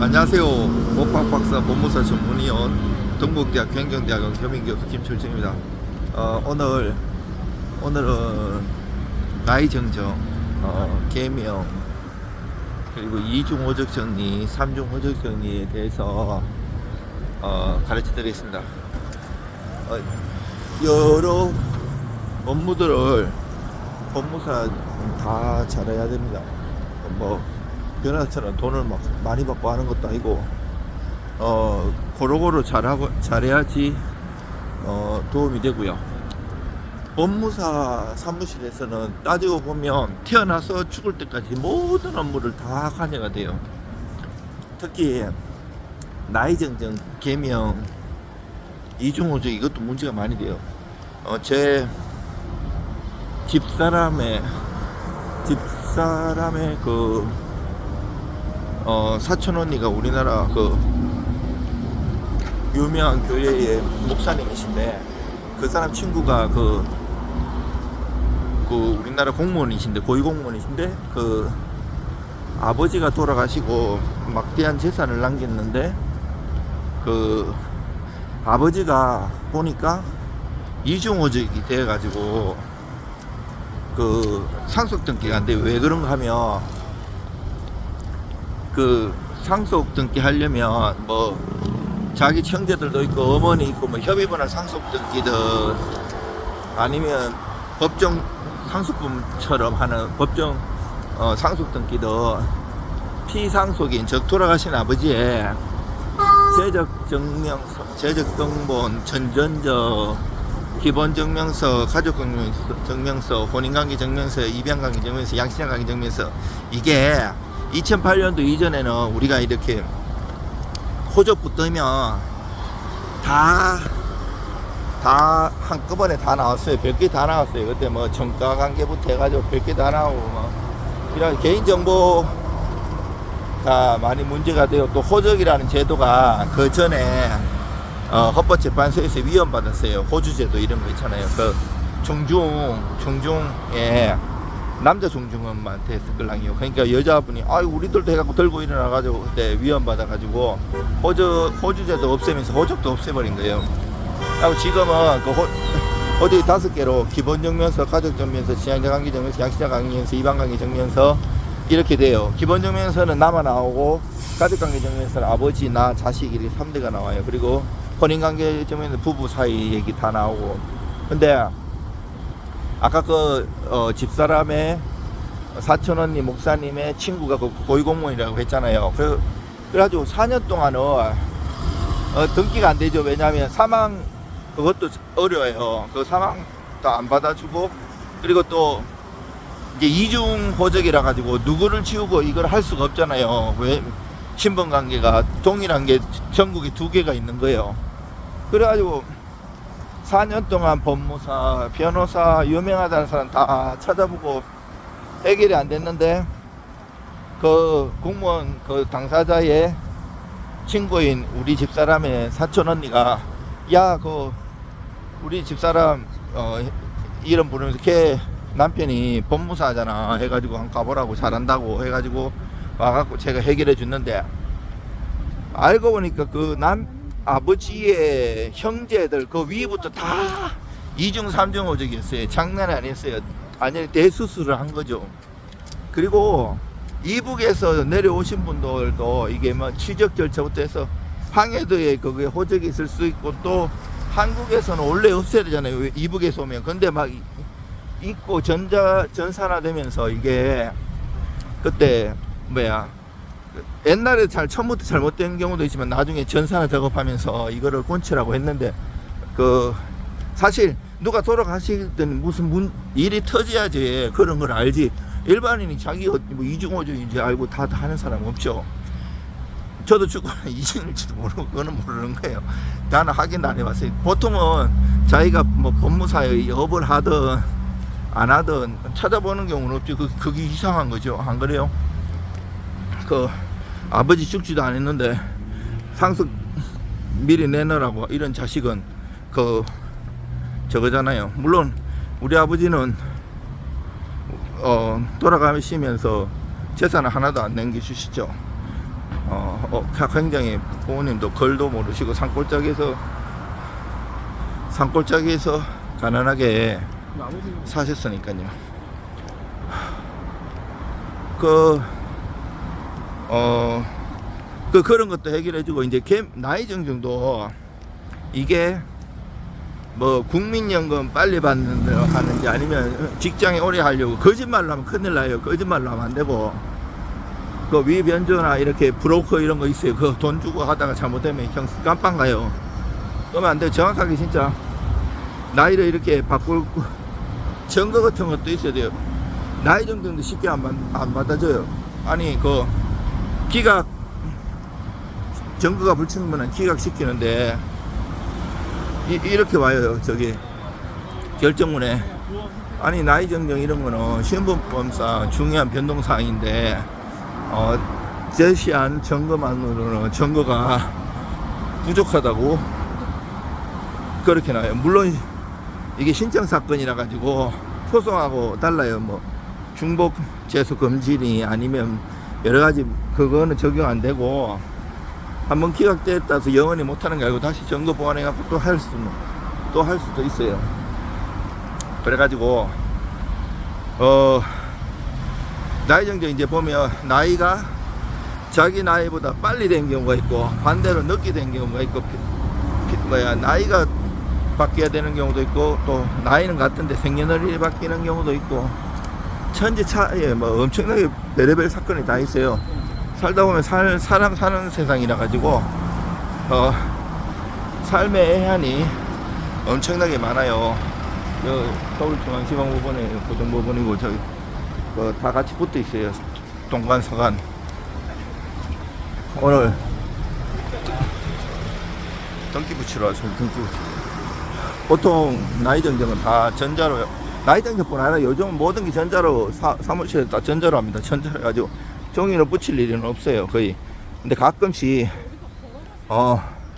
안녕하세요. 목박박사 법무사 전문위원 동국대학 경영대학원 겸임교수 김철중입니다. 오늘은 나이 정정, 계명, 그리고 이중 호적 정리, 삼중 호적 정리에 대해서 가르쳐 드리겠습니다. 여러 업무들을 법무사 다 잘해야 됩니다. 변호사처럼 돈을 막 많이 받고 하는 것도 아니고 고루고루 잘해야지 도움이 되고요. 법무사 사무실에서는 따지고 보면 태어나서 죽을 때까지 모든 업무를 다 관여가 돼요. 특히 나이 정정, 계명, 이중호적 이것도 문제가 많이 돼요. 제 집사람의 사촌 언니가 우리나라 유명한 교회의 목사님이신데, 그 사람 친구가 우리나라 공무원이신데, 고위공무원이신데, 아버지가 돌아가시고 막대한 재산을 남겼는데, 아버지가 보니까 이중호적이 돼가지고 상속 등기가 안 돼요. 왜 그런가 하면 상속 등기 하려면 자기 형제들도 있고 어머니 있고 협의번할 상속 등기든 아니면 법정 상속분처럼 하는 법정 상속 등기든 피상속인 즉 돌아가신 아버지의 재적등본, 전전적, 기본증명서, 가족증명서, 혼인관계증명서, 입양관계증명서, 양신관계증명서, 이게 2008년도 이전에는 우리가 이렇게 호적부 뜨면 다 한꺼번에 다 나왔어요. 별게 다 나왔어요. 그때 정가관계부터 해가지고 별게 다 나오고 이런 개인정보가 많이 문제가 되고, 또 호적이라는 제도가 그 전에 헌법재판소에서 위헌받았어요. 호주제도 이런 거 있잖아요. 중중에 남자 중중원한테 했을걸랑요. 그러니까 여자분이 우리들도 해갖고 들고 일어나가지고 그때 위헌받아가지고 호주제도 없애면서 호적도 없애버린 거예요. 그리고 지금은 호적이 5개로 기본증명서, 가족증명서, 지향자관계증명서, 양신자관계증명서, 입양관계증명서 이렇게 돼요. 기본증명서는 나만 나오고, 가족관계증명서는 아버지, 나, 자식 이렇게 3대가 나와요. 그리고 혼인관계증명서 부부 사이 얘기 다 나오고. 근데 아까 집사람의 사촌 언니 목사님의 친구가 고위공무원이라고 했잖아요. 그래가지고 4년 동안은 등기가 안 되죠. 왜냐하면 사망 그것도 어려워요. 사망도 안 받아주고, 그리고 또 이제 이중 호적이라 가지고 누구를 치우고 이걸 할 수가 없잖아요. 왜? 신분관계가 동일한 게 전국에 2개가 있는 거예요. 그래가지고 4년 동안 법무사, 변호사, 유명하다는 사람 다 찾아보고 해결이 안 됐는데, 공무원 당사자의 친구인 우리 집사람의 사촌 언니가 우리 집사람 이름 부르면서 걔 남편이 법무사잖아 해가지고 한번 가보라고, 잘한다고 해가지고 와갖고 제가 해결해 줬는데, 알고 보니까 아버지의 형제들 위부터 다 2중 3중 호적이었어요. 장난이 아니었어요. 아니, 대수술을 한 거죠. 그리고 이북에서 내려오신 분들도 이게 취적 절차부터 해서 항해도에 거기에 호적이 있을 수 있고, 또 한국에서는 원래 없애야 되잖아요. 이북에서 오면. 근데 있고 전산화되면서 이게 그때 옛날에 처음부터 잘못된 경우도 있지만 나중에 전산화 작업하면서 이거를 꼰치라고 했는데, 사실 누가 돌아가시든 무슨 일이 터져야지 그런 걸 알지, 일반인이 자기가 이중호적인지 알고 다 하는 사람 없죠. 저도 죽거나 이중일지도 모르고 그거는 모르는 거예요. 나는 확인도 안 해봤어요. 보통은 자기가 법무사의 업을 하든 안 하든 찾아보는 경우는 없지. 그게 이상한 거죠. 안 그래요? 아버지 죽지도 않았는데 상속 미리 내놓으라고 이런 자식은 저거잖아요. 물론 우리 아버지는 돌아가시면서 재산을 하나도 안 남겨주시죠. 굉장히 부모님도 걸도 모르시고 산골짜기에서 가난하게 사셨으니까요. 그런 것도 해결해주고, 이제 나이 정정도 이게 뭐 국민연금 빨리 받는다고 하는지 아니면 직장에 오래 하려고 거짓말로 하면 큰일 나요. 거짓말로 하면 안 되고, 그 위변조나 이렇게 브로커 이런 거 있어요. 그 돈 주고 하다가 잘못되면 깜빵 가요. 그러면 안 돼요. 정확하게 진짜 나이를 이렇게 바꿀 증거 같은 것도 있어야 돼요. 나이 정도도 쉽게 안 받아줘요. 아니 그 기각 증거가 불충분한 기각시키는데 이렇게 와요. 저기 결정문에. 아니 나이 정정 이런 거는 신분법상 중요한 변동사항인데 제시한 증거만으로는 증거가 부족하다고 그렇게 나와요. 물론 이게 신청 사건이라 가지고 소송하고 달라요. 뭐 중복 재수 금지니 아니면 여러 가지 그거는 적용 안 되고, 한번 기각됐다서 영원히 못하는 게 아니고 다시 증거 보완해 갖고 또 할 수도 있어요. 그래가지고 나이 정정 이제 보면 나이가 자기 나이보다 빨리 된 경우가 있고 반대로 늦게 된 경우가 있고 나이가 바뀌어야 되는 경우도 있고, 또 나이는 같은데 생년월일이 바뀌는 경우도 있고, 천지 차이에 뭐 엄청나게 별의별 사건이 다 있어요. 살다 보면 사람 사는 세상이라 가지고 삶의 애환이 엄청나게 많아요. 서울중앙지방법원에 고등법원이고 저기 다 같이 붙어 있어요. 동관 서관. 오늘 등기 붙이러 왔어요. 등기 붙이러. 보통 나이 정정은 다 전자로요. 나이 정정뿐 아니라 요즘 모든 게 전자로 사무실에 다 전자로 합니다. 전자로 해가지고 종이로 붙일 일은 없어요, 거의. 근데 가끔씩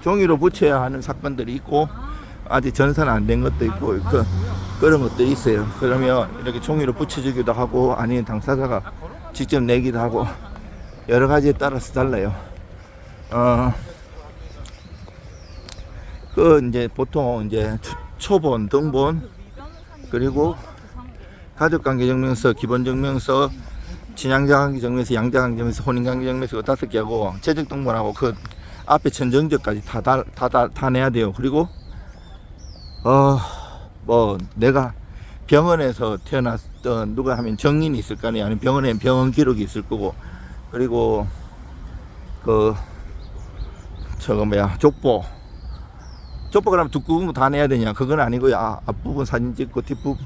종이로 붙여야 하는 사건들이 있고 아직 전산 안 된 것도 있고 그런 것도 있어요. 그러면 이렇게 종이로 붙여주기도 하고 아니면 당사자가 직접 내기도 하고 여러 가지에 따라서 달라요. 이제 보통 이제 초본, 등본, 그리고 가족관계증명서, 기본증명서, 친양자관계증명서, 양자관계증명서, 혼인관계증명서 5개 하고 재적등본하고 그 앞에 천정적까지 다 내야 돼요. 그리고 뭐 내가 병원에서 태어났던 누가 하면 정인이 있을 거 아니에요. 아니면 병원에 병원 기록이 있을 거고, 그리고 족보 그러면 두꺼운 거 다 내야 되냐? 그건 아니고요. 앞부분 사진 찍고 뒷부분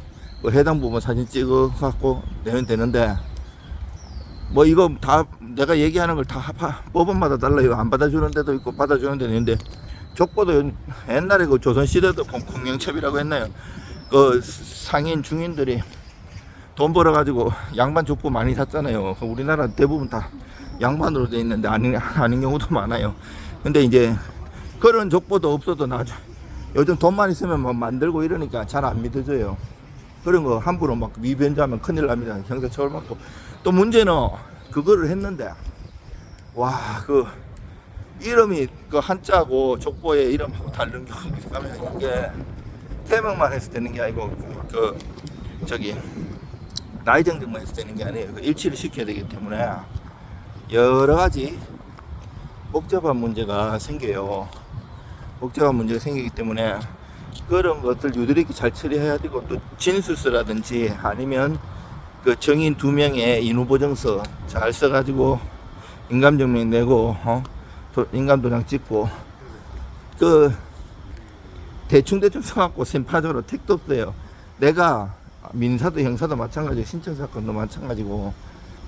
해당 부분 사진 찍어 갖고 내면 되는데, 뭐 이거 다 내가 얘기하는 걸 다 법원마다 달라요. 안 받아주는 데도 있고 받아주는 데도 있는데, 족보도 옛날에 그 조선시대도 공영첩이라고 했나요? 그 상인 중인들이 돈 벌어가지고 양반 족보 많이 샀잖아요. 우리나라 대부분 다 양반으로 돼 있는데 아닌 경우도 많아요. 근데 이제 그런 족보도 없어도 요즘 돈만 있으면 뭐 만들고 이러니까 잘 안 믿어져요. 그런 거 함부로 막 위변조하면 큰일 납니다. 형사처벌 받고. 또 문제는 그거를 했는데 그 이름이 그 한자고 족보에 이름하고 다른 경우가 있으면 이게 태명만 해서 되는 게 아니고 저기 나이 정정만 해서 되는 게 아니에요. 일치를 시켜야 되기 때문에 여러 가지 복잡한 문제가 생겨요. 복잡한 문제가 생기기 때문에 그런 것들 유들이게 잘 처리해야 되고, 또 진술서라든지 아니면 그 정인 2명의 인후보증서 잘 써가지고 인감증명 내고 인감도장 찍고 대충 써갖고 심파적으로 택도 없어요. 내가 민사도 형사도 마찬가지고 신청사건도 마찬가지고,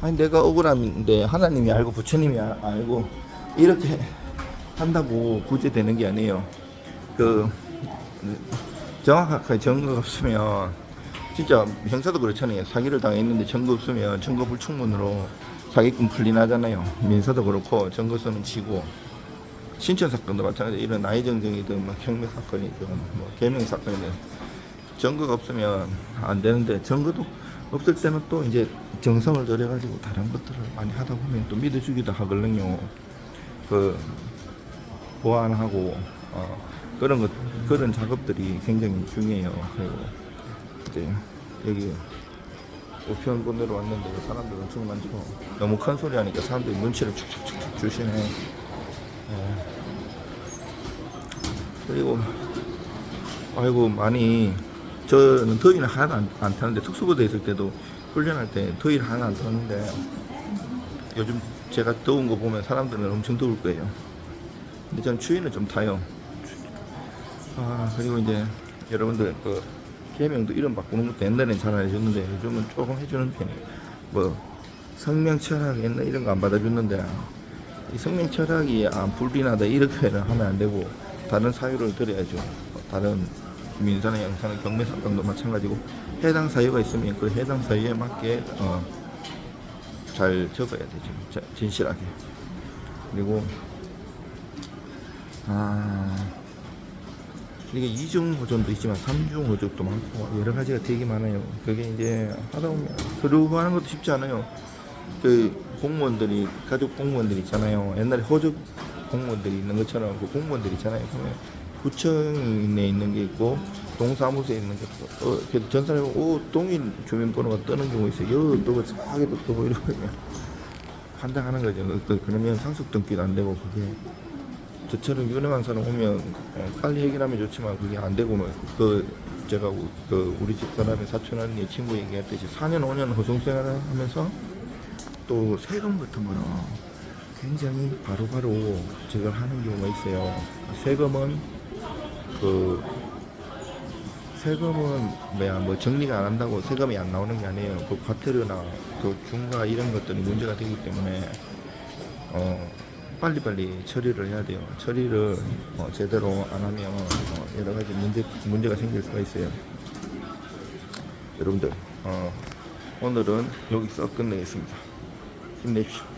아니 내가 억울한데 하나님이 알고 부처님이 알고 이렇게 한다고 구제되는 게 아니에요. 정확하게 증거가 없으면, 진짜 형사도 그렇잖아요. 사기를 당했는데 증거 없으면 증거 불충분으로 사기꾼 풀리나잖아요. 민사도 그렇고 증거 없으면 지고, 신청 사건도 마찬가지로 이런 나이 정정이든 뭐 혁명 사건이든 뭐 개명 사건이든 증거가 없으면 안 되는데, 증거도 없을 때는 또 이제 정성을 들여가지고 다른 것들을 많이 하다 보면 또 믿어주기도 하거든요. 그 보완하고 그런 것 그런 작업들이 굉장히 중요해요. 그리고 이제 여기 우편권 내려왔는데 사람들 엄청 많죠. 너무 큰 소리 하니까 사람들이 눈치를 축축축 주시네. 그리고 아이고 많이 저는 더위는 하나도 안 타는데 특수부대 있을 때도 훈련할 때 더위를 하나도 안 타는데 요즘 제가 더운 거 보면 사람들은 엄청 더울 거예요. 근데 저는 추위는 좀 타요. 그리고 이제 여러분들 그 계명도 이름 바꾸는 것도 옛날엔 잘 안 해줬는데 요즘은 조금 해주는 편이에요. 뭐 성명 철학 옛날 이런 거 안 받아줬는데 이 성명 철학이 불리나다 이렇게는 하면 안 되고 다른 사유를 들어야죠. 다른 민사나 양사나 경매사건도 마찬가지고 해당 사유가 있으면 그 해당 사유에 맞게 잘 적어야 되죠. 진실하게. 그리고 이게 2중 호전도 있지만 3중 호전도 많고 여러 가지가 되게 많아요. 그게 이제 하다 보면 서류 구하는 것도 쉽지 않아요. 그 공무원들이 가족 공무원들 있잖아요. 옛날에 호적 공무원들이 있는 것처럼 그 공무원들 있잖아요. 보면 구청에 있는 게 있고 동사무소에 있는 게 있고 그래도 전사를 동일 주민번호가 뜨는 경우 있어요. 여 뜨고 싸게도 뜨고 이러면 판단하는 거죠. 그러면 상속 등기도 안 되고 그게 저처럼 유능한 사람 오면 빨리 해결하면 좋지만 그게 안 되고 제가 우리 집 사람의 사촌 언니 친구 얘기했듯이 4년 5년 호송 생활을 하면서 또 세금 같은 거는 굉장히 바로바로 제가 하는 경우가 있어요. 세금은 뭐 정리가 안 한다고 세금이 안 나오는 게 아니에요. 그 과태료나 그 중과 이런 것들이 문제가 되기 때문에 빨리빨리 처리를 해야 돼요. 처리를 제대로 안 하면 여러 가지 문제가 생길 수가 있어요. 여러분들 오늘은 여기서 끝내겠습니다. 힘내십시오.